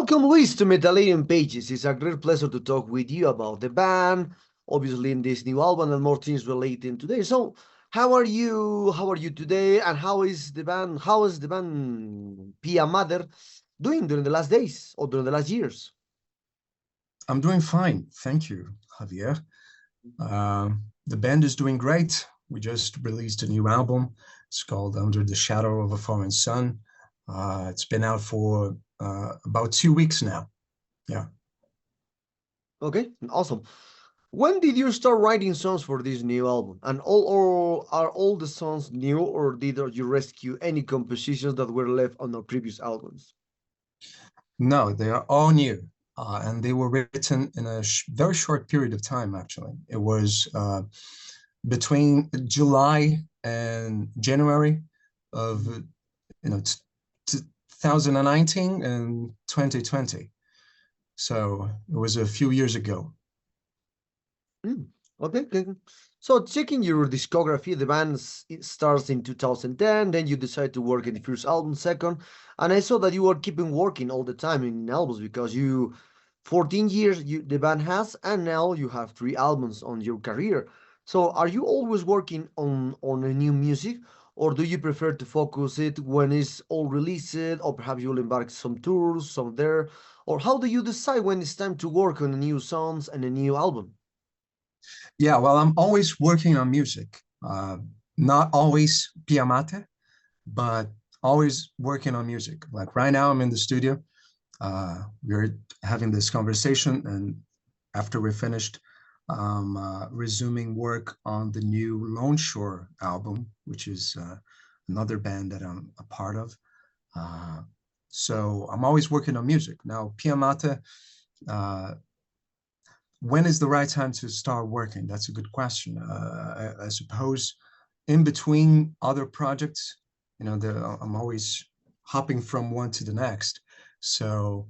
Welcome, Luiz, to Medallion Pages. It's a great pleasure to talk with you about the band, obviously in this new album and more things relating today. So, how are you? How are you today? And how is the band? How is the band Piah Mother doing during the last days or during the last years? I'm doing fine, thank you, Javier. The band is doing great. We just released a new album. It's called Under the Shadow of a Foreign Sun. It's been out for about 2 weeks now. Yeah. Okay, awesome. When did you start writing songs for this new album? And or are all the songs new, or did you rescue any compositions that were left on the previous albums? No, they are all new. And they were written in a very short period of time, actually. It was between July and January of 2019 and 2020. So it was a few years ago. Okay, okay. So checking your discography, the band starts in 2010, then you decide to work in the first album, second, and I saw that you were keeping working all the time in albums because 14 years the band has, and now you have three albums on your career. So are you always working on a new music, or do you prefer to focus it when it's all released, or perhaps you'll embark some tours, some there, or how do you decide when it's time to work on a new songs and a new album? Yeah, well, I'm always working on music. Not always Piah Mate, but always working on music. Like right now, I'm in the studio. We're having this conversation, and after we're finished, resuming work on the new Lone Shore album, which is another band that I'm a part of. So I'm always working on music. Now, Piah Mate, when is the right time to start working? That's a good question. I suppose in between other projects, I'm always hopping from one to the next. So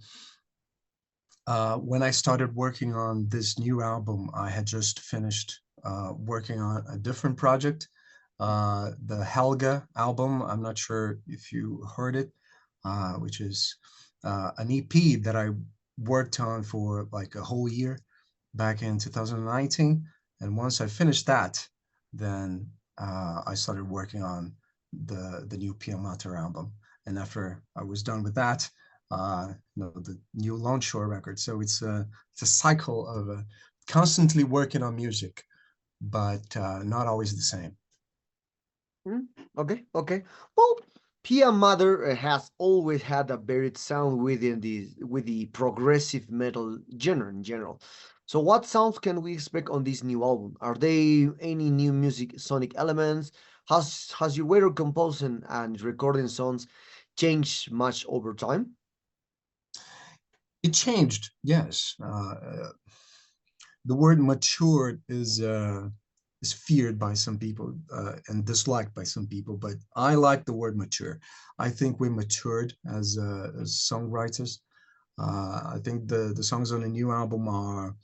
when I started working on this new album, I had just finished working on a different project, the Helga album. I'm not sure if you heard it, which is an EP that I worked on for like a whole year back in 2019. And once I finished that, then I started working on the new Piah Mate album. And after I was done with that, the new Lone Shore record. So it's a cycle of constantly working on music, but not always the same. Mm, okay, okay. Well, Pia Mother has always had a varied sound with the progressive metal genre in general. So, what sounds can we expect on this new album? Are they any new music sonic elements? Has your way of composing and recording songs changed much over time? It changed, yes. The word matured is feared by some people and disliked by some people, but I like the word mature. I think we matured as songwriters. I think the songs on the new album are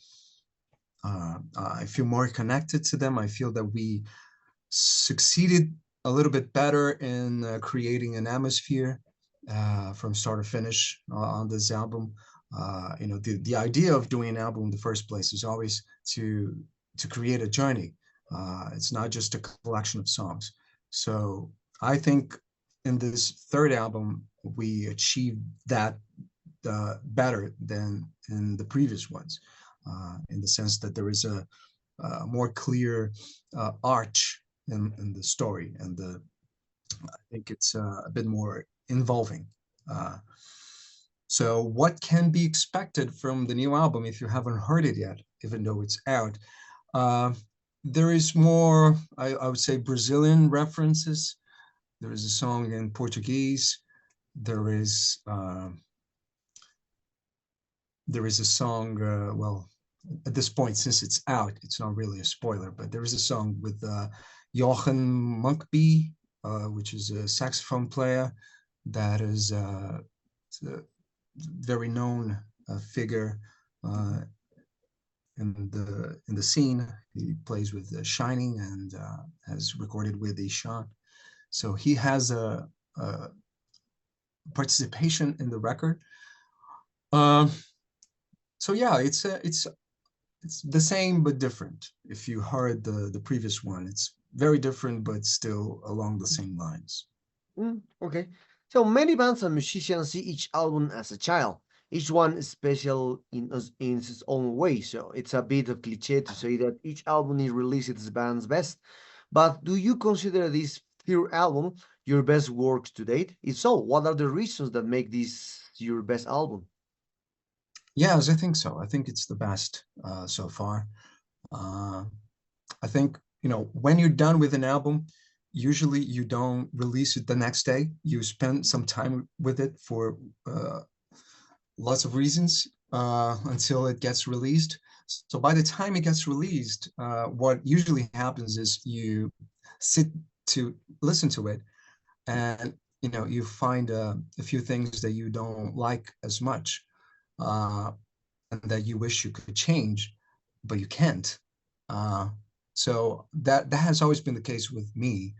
I feel more connected to them. I feel that we succeeded a little bit better in creating an atmosphere from start to finish on this album. The idea of doing an album in the first place is always to create a journey. It's not just a collection of songs. So I think in this third album we achieved that better than in the previous ones, in the sense that there is a more clear arch in the story, and I think it's a bit more involving. So what can be expected from the new album if you haven't heard it yet, even though it's out? Uh, there is more, I would say, Brazilian references. There is a song in Portuguese. There is a song, well, at this point, since it's out, it's not really a spoiler, but there is a song with Jochen Munkby, which is a saxophone player that is a very known figure in the scene. He plays with Shining and has recorded with Ishan. So he has a participation in the record. Um, so yeah, it's the same but different. If you heard the previous one, it's very different but still along the same lines. Okay. So many bands and musicians see each album as a child. Each one is special in its own way. So it's a bit of cliche to say that each album is released its band's best. But do you consider this third album your best works to date? If so, what are the reasons that make this your best album? Yes, I think so. I think it's the best so far. Uh, I think, when you're done with an album, usually you don't release it the next day. You spend some time with it for lots of reasons until it gets released. So by the time it gets released, what usually happens is you sit to listen to it, and you find a few things that you don't like as much, uh, and that you wish you could change, but you can't. Uh, so that has always been the case with me.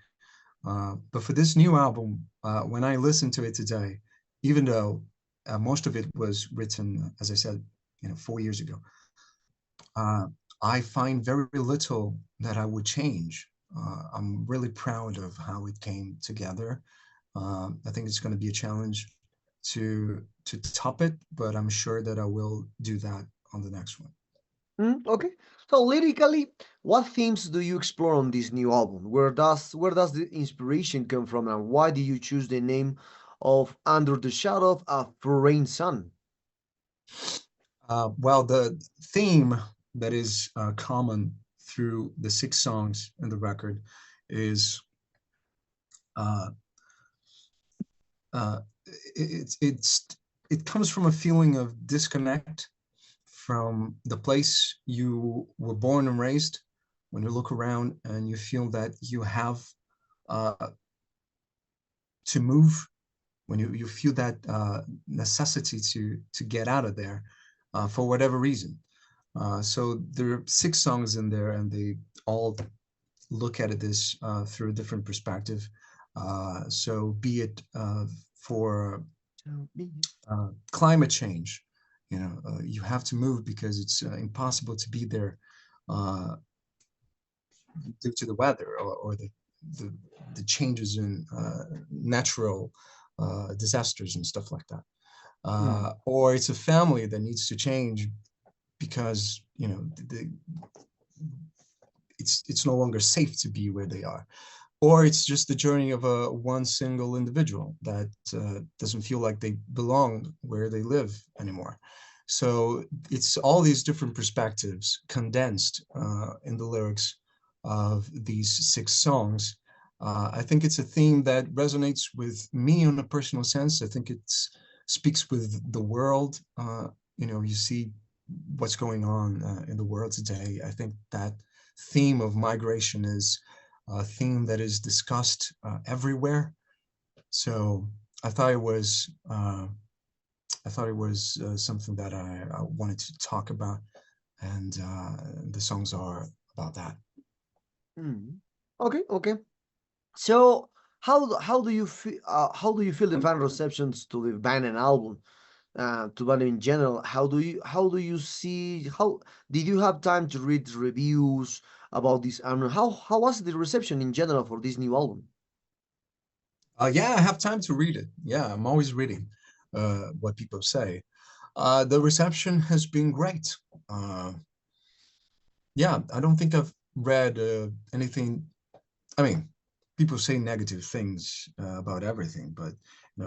But for this new album, when I listened to it today, even though most of it was written, as I said, 4 years ago, uh, I find very little that I would change. I'm really proud of how it came together. I think it's going to be a challenge to top it, but I'm sure that I will do that on the next one. Okay. So lyrically, what themes do you explore on this new album? Where does the inspiration come from, and why do you choose the name of Under the Shadow of a Foreign Sun? Well, the theme that is common through the 6 songs in the record is uh, uh, it comes from a feeling of disconnect from the place you were born and raised. When you look around and you feel that you have uh, to move, when you feel that necessity to get out of there for whatever reason. So there are 6 songs in there, and they all look at this through a different perspective. So be it for climate change, you have to move because it's impossible to be there uh, due to the weather, or the, the changes in natural disasters and stuff like that. Mm. Or it's a family that needs to change because it's no longer safe to be where they are. Or it's just the journey of a one single individual that doesn't feel like they belong where they live anymore. So it's all these different perspectives condensed in the lyrics of these 6 songs. I think it's a theme that resonates with me on a personal sense. I think it speaks with the world. You see what's going on in the world today. I think that theme of migration is a theme that is discussed everywhere. So I thought it was something that I wanted to talk about, and the songs are about that. Mm. Okay, okay. So how do you feel the fan receptions to the band and album, to band in general? How do you see how did you have time to read reviews about this album? How was the reception in general for this new album? Yeah, I have time to read it. Yeah, I'm always reading what people say. The reception has been great. Uh, yeah, I don't think I've read anything. I mean, people say negative things about everything, but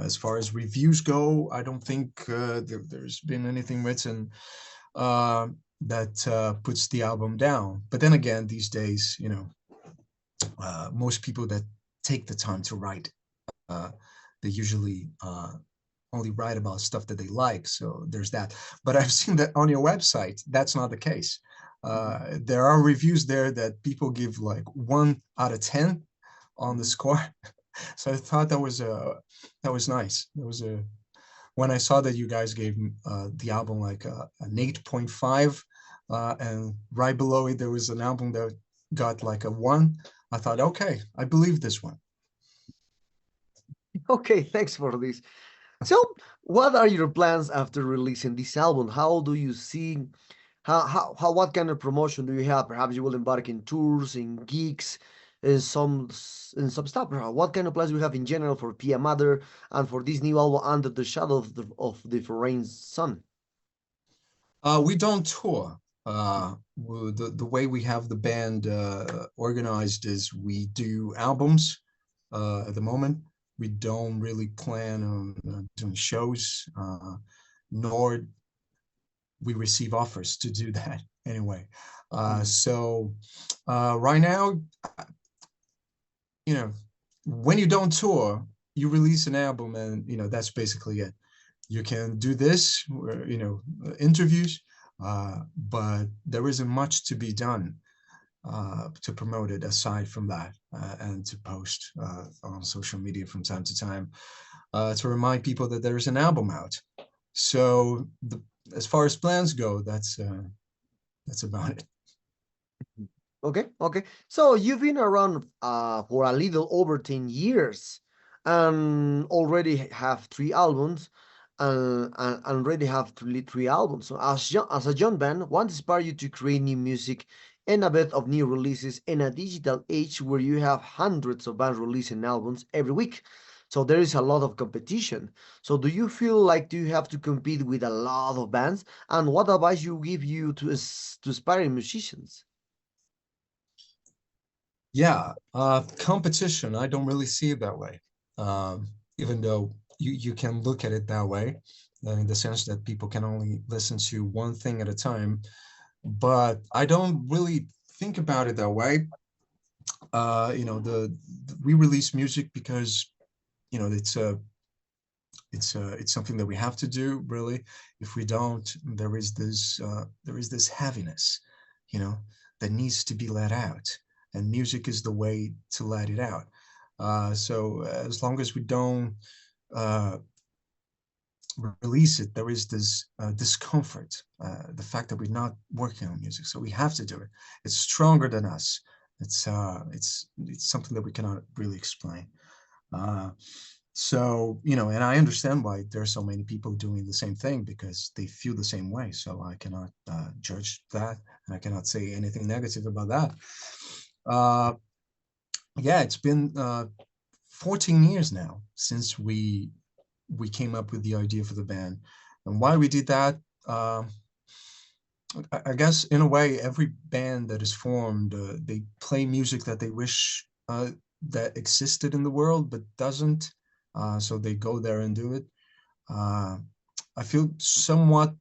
as far as reviews go, I don't think there's been anything written uh, that puts the album down. But then again, these days, most people that take the time to write, uh, they usually only write about stuff that they like. So there's that. But I've seen that on your website, that's not the case. There are reviews there that people give like 1 out of 10 on the Mhm. score. So I thought that was nice. That was a when I saw that you guys gave the album like an 8.5, and right below it there was an album that got like a 1. I thought, okay, I believe this one. Okay, thanks for this. So, what are your plans after releasing this album? How do you see what kind of promotion do you have? Perhaps you will embark in tours, in gigs, in some stuff. What kind of plans do you have in general for Piah Mother and for this new album Under the Shadow of the Foreign Sun? We don't tour. The way we have the band organized is we do albums at the moment. We don't really plan on doing shows, nor we receive offers to do that anyway. Mm. Right now, you know, when you don't tour, you release an album, and that's basically it. You can do this, interviews, but there isn't much to be done to promote it aside from that, and to post on social media from time to time to remind people that there is an album out. So as far as plans go, that's about it. Okay, okay. So you've been around for a little over 10 years and already have three albums and already have three albums. So as a young band, what inspired you to create new music and a bit of new releases in a digital age where you have hundreds of bands releasing albums every week? So there is a lot of competition. So do you feel like you have to compete with a lot of bands? And what advice you give you to aspiring musicians? Yeah, competition. I don't really see it that way, even though you can look at it that way, in the sense that people can only listen to one thing at a time. But I don't really think about it that way. We release music because it's something that we have to do. Really, if we don't, there is this heaviness, you know, that needs to be let out, and music is the way to let it out. So as long as we don't uh, release it, there is this discomfort, the fact that we're not working on music, so we have to do it. It's stronger than us. It's something that we cannot really explain. Uh, and I understand why there are so many people doing the same thing, because they feel the same way. So I cannot judge that, and I cannot say anything negative about that. Uh, yeah, it's been 14 years now since we came up with the idea for the band, and why we did that. I guess in a way, every band that is formed, they play music that they wish that existed in the world but doesn't. So they go there and do it. Uh, I feel somewhat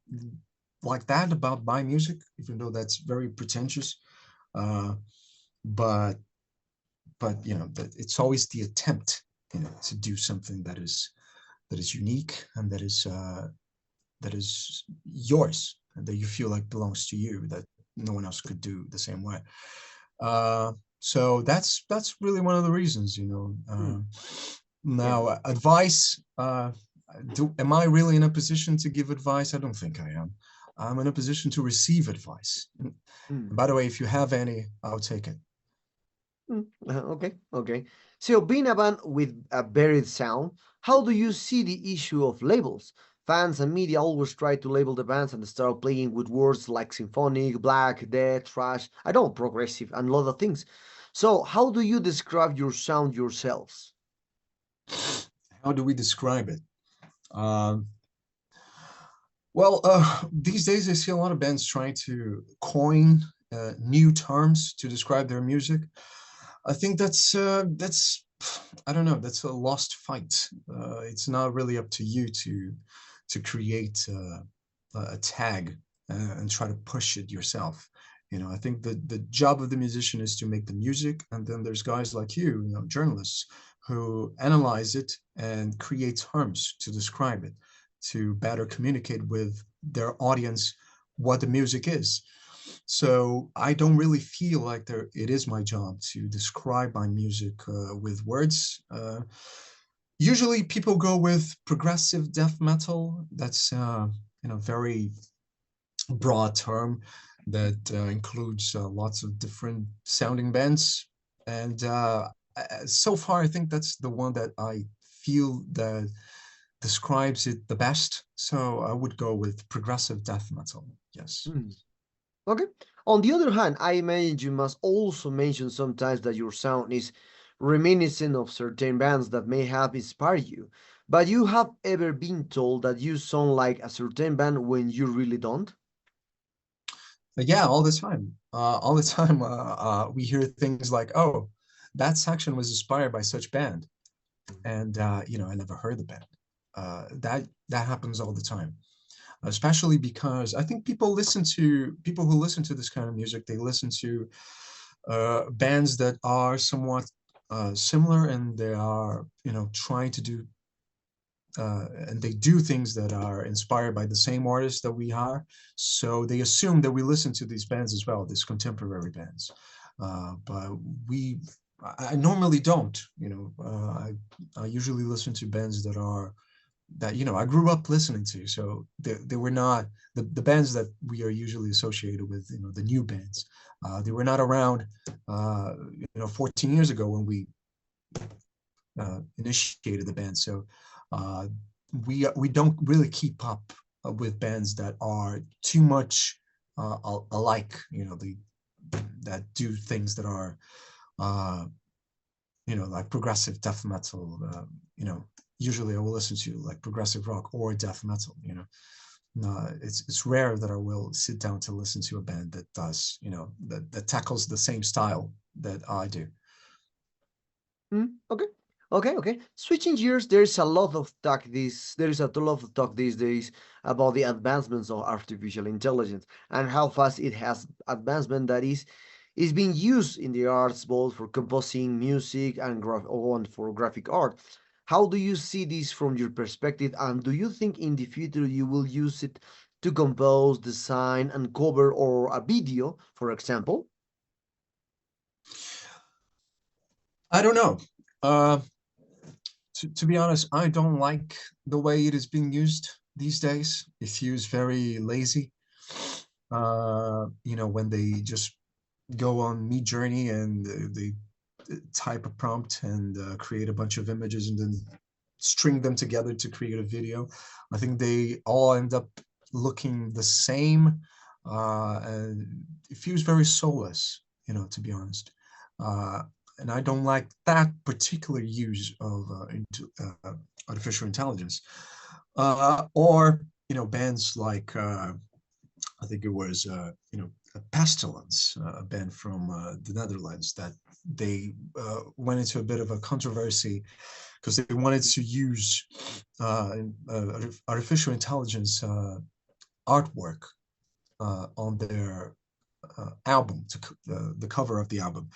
like that about my music, even though that's very pretentious. Uh, but it's always the attempt, to do something that is unique, and that is yours, and that you feel like belongs to you, that no one else could do the same way. So that's really one of the reasons. Hmm. Yeah. Now, advice. Am I really in a position to give advice? I don't think I am. I'm in a position to receive advice. And Mm. by the way, if you have any, I'll take it. Okay, okay. So, being a band with a varied sound, how do you see the issue of labels? Fans and media always try to label the bands and start playing with words like symphonic, black, death, trash, I don't progressive, and a lot of things. So, how do you describe your sound yourselves? How do we describe it? Um, well, these days I see a lot of bands trying to coin new terms to describe their music. I think that's I don't know. That's a lost fight. It's not really up to you to create a tag and try to push it yourself. I think the job of the musician is to make the music, and then there's guys like journalists, who analyze it and create terms to describe it, to better communicate with their audience what the music is. So I don't really feel like it is my job to describe my music with words. Usually people go with progressive death metal. That's very broad term that includes lots of different sounding bands. And so far, I think that's the one that I feel describes it the best. So I would go with progressive death metal. Yes. Hmm. Okay. On the other hand, I imagine you must also mention sometimes that your sound is reminiscent of certain bands that may have inspired you. But you have ever been told that you sound like a certain band when you really don't? But yeah, all the time. All the time, we hear things like, "Oh, that section was inspired by such band," and I never heard the band. That happens all the time, especially because I think people who listen to this kind of music. They listen to bands that are somewhat similar, and they are trying to do and they do things that are inspired by the same artists that we are. So they assume that we listen to these bands as well, these contemporary bands. But I normally don't. I usually listen to bands that I grew up listening to. So they were not the bands that we are usually associated with. The new bands. They were not around. 14 years ago when we initiated the band. So uh, we don't really keep up with bands that are too much alike. That do things that are like progressive death metal. Usually I will listen to like progressive rock or death metal. It's rare that I will sit down to listen to a band that does that tackles the same style that I do. Okay. Okay. Switching gears, there is a lot of talk these days about the advancements of artificial intelligence and how fast it has advancement that is being used in the arts both for composing music and for graphic art. How do you see this from your perspective, and do you think in the future you will use it to compose, design, and cover or a video, for example? I don't know. Uh, to be honest, I don't like the way it is being used these days. It feels very lazy. When they just go on Me Journey and they type a prompt and create a bunch of images and then string them together to create a video. I think they all end up looking the same, and it feels very soulless, to be honest. Uh, and I don't like that particular use of artificial intelligence. Or bands like I think it was a Pestilence, a band from the Netherlands that they went into a bit of a controversy because they wanted to use artificial intelligence artwork on their album, the cover of the album.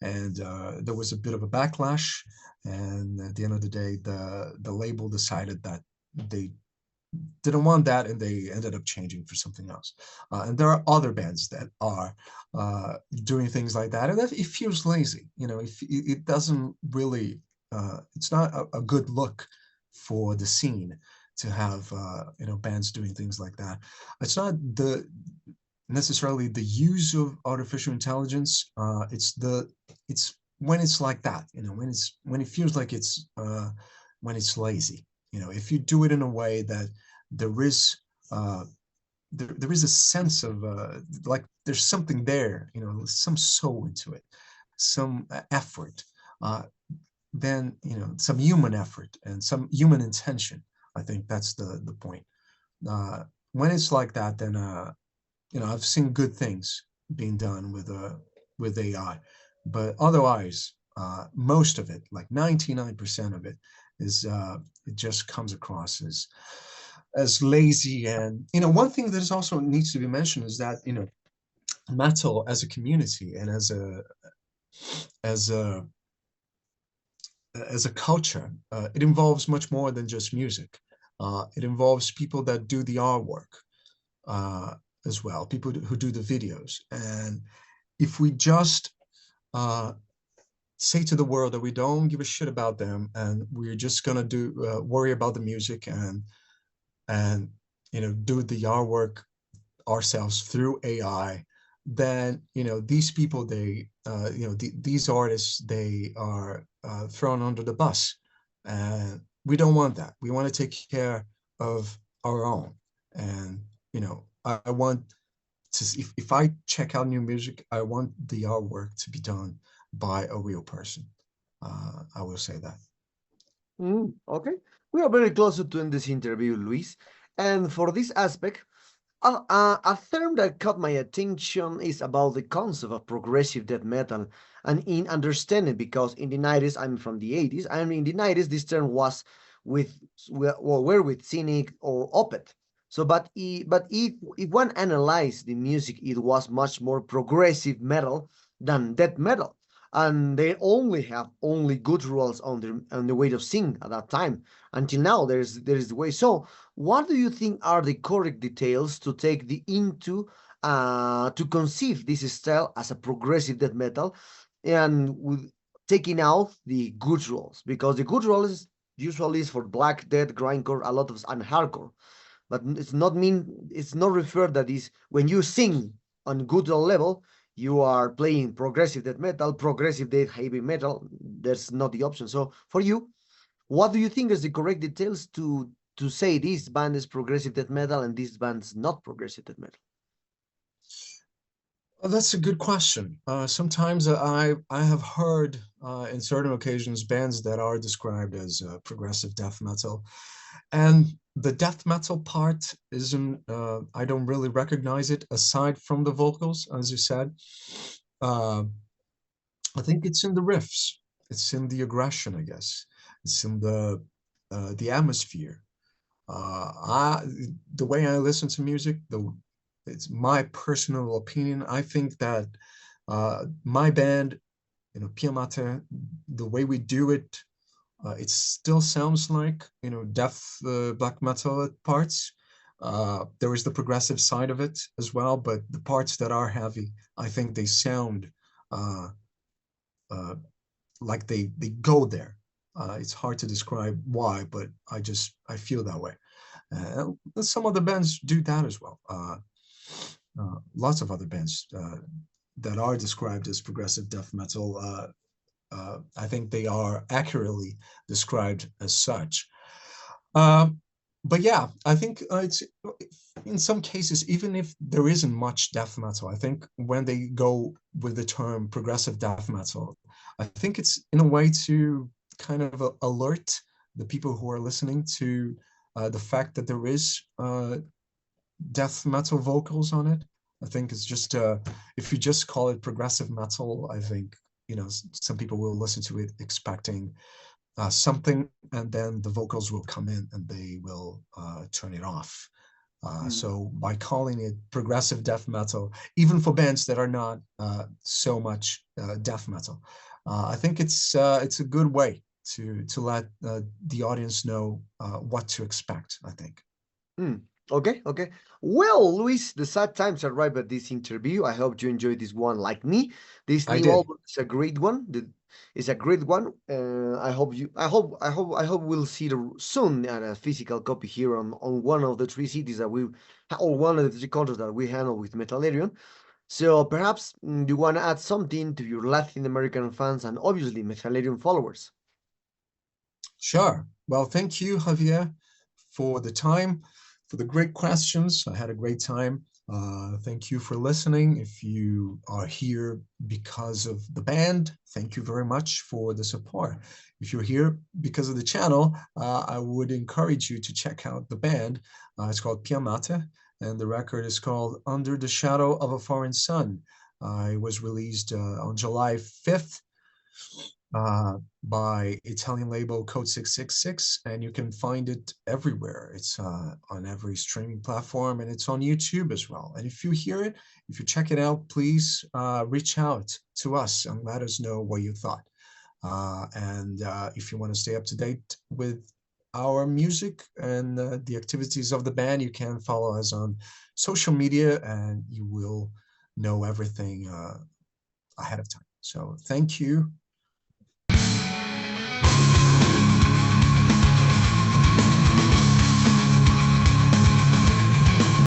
And there was a bit of a backlash. And at the end of the day, the label decided that they didn't want that and they ended up changing for something else. And there are other bands that are doing things like that, and it feels lazy. It doesn't really, it's not a good look for the scene to have bands doing things like that. It's not necessarily the use of artificial intelligence. It's when it's like that. When it feels like it's when it's lazy. If you do it in a way that there is uh, there is a sense of like there's something there, some soul into it, some effort, uh, then some human effort and some human intention. I think that's the point. Uh, when it's like that, then I've seen good things being done with AI, but otherwise, most of it, like 99% of it, is it just comes across as lazy. And one thing that is also needs to be mentioned is that metal as a community and as a as a culture, it involves much more than just music. It involves people that do the artwork uh, as well, people who do the videos. And if we just uh, say to the world that we don't give a shit about them and we're just gonna do worry about the music and do the artwork ourselves through AI, then these people these artists they are thrown under the bus, and we don't want that. We want to take care of our own. And, I want to, if I check out new music, I want the artwork to be done by a real person. I will say that. Okay. We are very close to end this interview, Luis. And for this aspect, a term that caught my attention is about the concept of progressive death metal and in understanding because in the 90s, I'm from the 80s, and in the 90s, this term was with, well, were with cynic or opeth. So, if one analyzed the music, it was much more progressive metal than death metal. And they only have only good rules on the way to sing at that time. Until now, there is the way. So, what do you think are the correct details to take the into to conceive this style as a progressive death metal, and with taking out the good roles because the good roles usually is for black death, grindcore, a lot of and hardcore, but it's not referred that is when you sing on good level you are playing progressive death metal, progressive death heavy metal. There's not the option. So for you, what do you think is the correct details to say this band is progressive death metal and this band's not progressive death metal? Well, that's a good question. Sometimes I have heard in certain occasions bands that are described as progressive death metal, and the death metal part isn't. I don't really recognize it aside from the vocals, as you said. Uh, I think it's in the riffs. It's in the aggression, I guess. It's in the atmosphere. I the way I listen to music, it's my personal opinion. I think that my band, Piah, the way we do it, it still sounds like death black metal at parts. There is the progressive side of it as well, but the parts that are heavy, I think they sound uh, uh, like they go there. It's hard to describe why, but I feel that way. Some other bands do that as well. Lots of other bands that are described as progressive death metal. I think they are accurately described as such. Uh, but yeah, I think it's in some cases, even if there isn't much death metal, I think when they go with the term progressive death metal, I think it's in a way to kind of alert the people who are listening to the fact that there is death metal vocals on it. I think it's just if you just call it progressive metal, I think some people will listen to it expecting something, and then the vocals will come in and they will turn it off. Mm. So by calling it progressive death metal, even for bands that are not so much death metal, I think it's a good way to let the audience know what to expect, I think. Hmm. Okay, okay. Well, Luis, the sad times arrive at this interview. I hope you enjoyed this one like me. This I new did. album is a great one. It's a great one. I hope you. I hope we'll see it soon at a physical copy here on one of the three cities that or one of the three countries that we handle with Metallerion. So perhaps you want to add something to your Latin American fans and obviously Metallerion followers. Sure. Well, thank you, Javier, for the time, for the great questions. I had a great time. Thank you for listening. If you are here because of the band, thank you very much for the support. If you're here because of the channel, I would encourage you to check out the band. It's called Piah, and the record is called Under the Shadow of a Foreign Sun. It was released on July 5th by Italian label Code 666, and you can find it everywhere. It's on every streaming platform, and it's on YouTube as well. And if you hear it, if you check it out, please reach out to us and let us know what you thought. And if you want to stay up to date with our music and the activities of the band, you can follow us on social media, and you will know everything ahead of time. So thank you